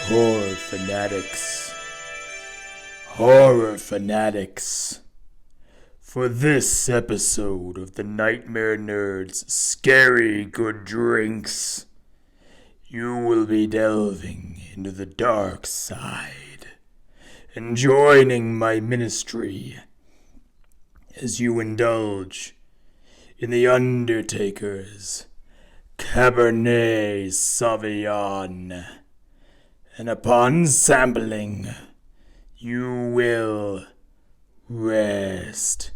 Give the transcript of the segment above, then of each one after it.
Horror fanatics. Horror fanatics. For this episode of the Nightmare Nerds Scary Good Drinks, you will be delving into the dark side and joining my ministry as you indulge in the Undertaker's Cabernet Sauvignon. And upon sampling, you will rest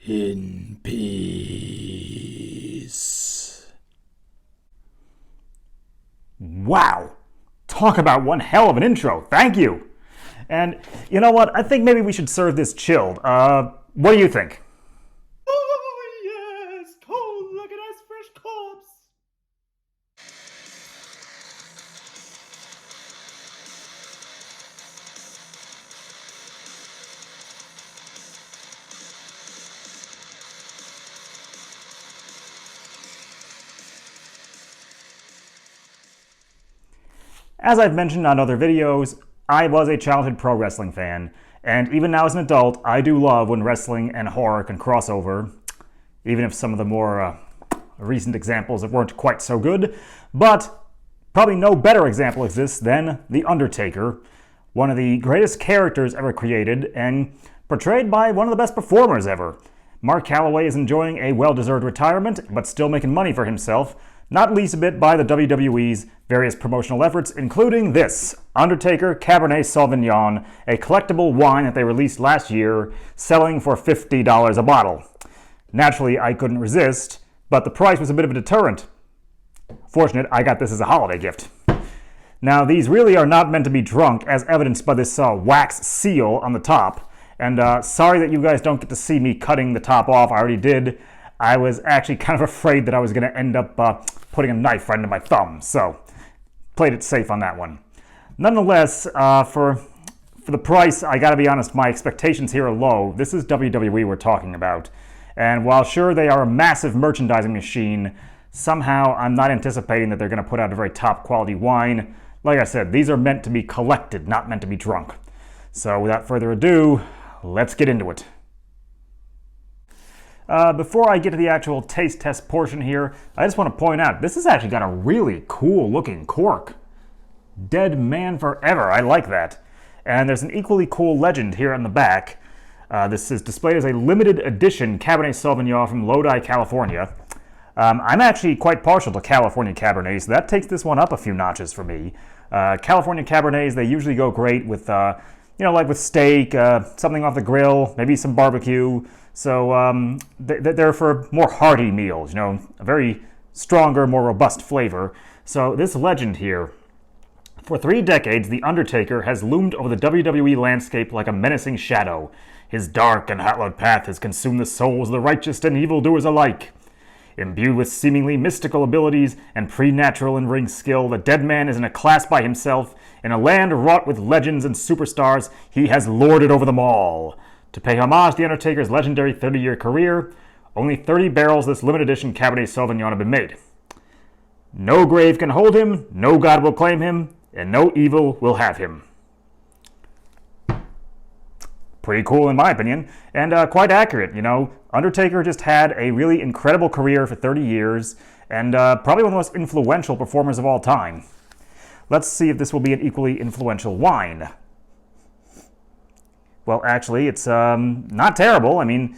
in peace. Wow! Talk about one hell of an intro. Thank you! And you know what? I think maybe we should serve this chilled. What do you think? Oh, yes! Cold, look at us, fresh corpse! As I've mentioned on other videos, I was a childhood pro wrestling fan, and even now as an adult, I do love when wrestling and horror can cross over, even if some of the more recent examples weren't quite so good. But probably no better example exists than The Undertaker, one of the greatest characters ever created and portrayed by one of the best performers ever. Mark Calaway is enjoying a well-deserved retirement, but still making money for himself, not least a bit by the WWE's various promotional efforts, including this, Undertaker Cabernet Sauvignon, a collectible wine that they released last year, selling for $50 a bottle. Naturally, I couldn't resist, but the price was a bit of a deterrent. Fortunate, I got this as a holiday gift. Now, these really are not meant to be drunk, as evidenced by this wax seal on the top. And sorry that you guys don't get to see me cutting the top off. I already did. I was actually kind of afraid that I was going to end up putting a knife right into my thumb, so played it safe on that one. Nonetheless, for the price, I gotta be honest, my expectations here are low. This is WWE we're talking about, and while sure they are a massive merchandising machine, somehow I'm not anticipating that they're going to put out a very top quality wine. Like I said, these are meant to be collected, not meant to be drunk. So without further ado, let's get into it. Before I get to the actual taste test portion here, I just want to point out, this has actually got a really cool looking cork. Dead Man Forever, I like that. And there's an equally cool legend here on the back. This is displayed as a limited edition Cabernet Sauvignon from Lodi, California. I'm actually quite partial to California Cabernets, so that takes this one up a few notches for me. California Cabernets, they usually go great with, like with steak, something off the grill, maybe some barbecue. So they're for more hearty meals, a very stronger, more robust flavor. So this legend here, for 3 decades, The Undertaker has loomed over the WWE landscape like a menacing shadow. His dark and hallowed path has consumed the souls of the righteous and evildoers alike. Imbued with seemingly mystical abilities and preternatural in-ring skill, the dead man is in a class by himself. In a land wrought with legends and superstars, he has lorded over them all. To pay homage to The Undertaker's legendary 30-year career, only 30 barrels of this limited edition Cabernet Sauvignon have been made. No grave can hold him, no God will claim him, and no evil will have him. Pretty cool in my opinion, and quite accurate. Undertaker just had a really incredible career for 30 years, and probably one of the most influential performers of all time. Let's see if this will be an equally influential wine. Well, actually, it's not terrible. I mean,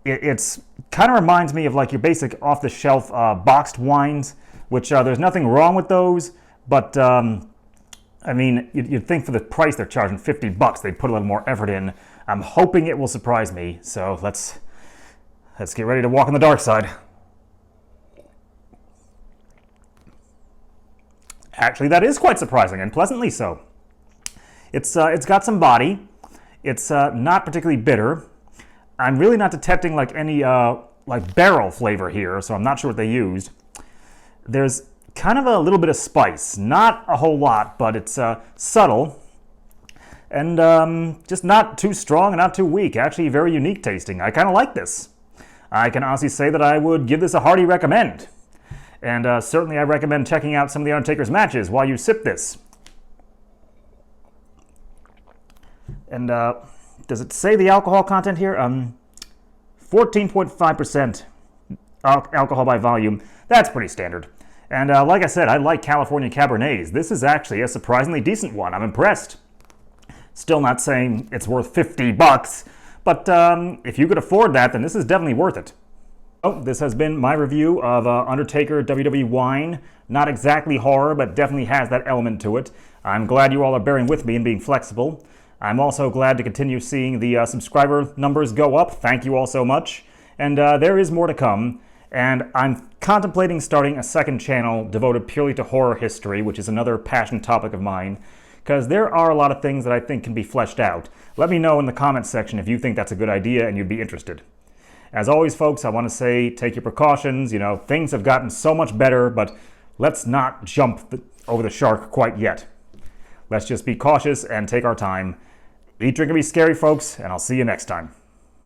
it's kind of reminds me of like your basic off-the-shelf boxed wines, which there's nothing wrong with those, but I mean, you'd think for the price they're charging, $50, they'd put a little more effort in. I'm hoping it will surprise me, so let's get ready to walk on the dark side. Actually, that is quite surprising, and pleasantly so. It's got some body. It's not particularly bitter. I'm really not detecting like any like barrel flavor here, so I'm not sure what they used. There's kind of a little bit of spice, not a whole lot, but it's subtle and just not too strong and not too weak. Actually, very unique tasting. I kind of like this. I can honestly say that I would give this a hearty recommend. And certainly I recommend checking out some of The Undertaker's matches while you sip this. And does it say the alcohol content here? 14.5% alcohol by volume. That's pretty standard. And like I said, I like California Cabernets. This is actually a surprisingly decent one. I'm impressed. Still not saying it's worth $50, but if you could afford that, then this is definitely worth it. Oh, this has been my review of Undertaker WWE wine. Not exactly horror, but definitely has that element to it. I'm glad you all are bearing with me and being flexible. I'm also glad to continue seeing the subscriber numbers go up. Thank you all so much. And there is more to come. And I'm contemplating starting a second channel devoted purely to horror history, which is another passion topic of mine, because there are a lot of things that I think can be fleshed out. Let me know in the comments section if you think that's a good idea and you'd be interested. As always, folks, I want to say take your precautions. You know, things have gotten so much better, but let's not jump over the shark quite yet. Let's just be cautious and take our time. Eat, drink, and be scary, folks, and I'll see you next time.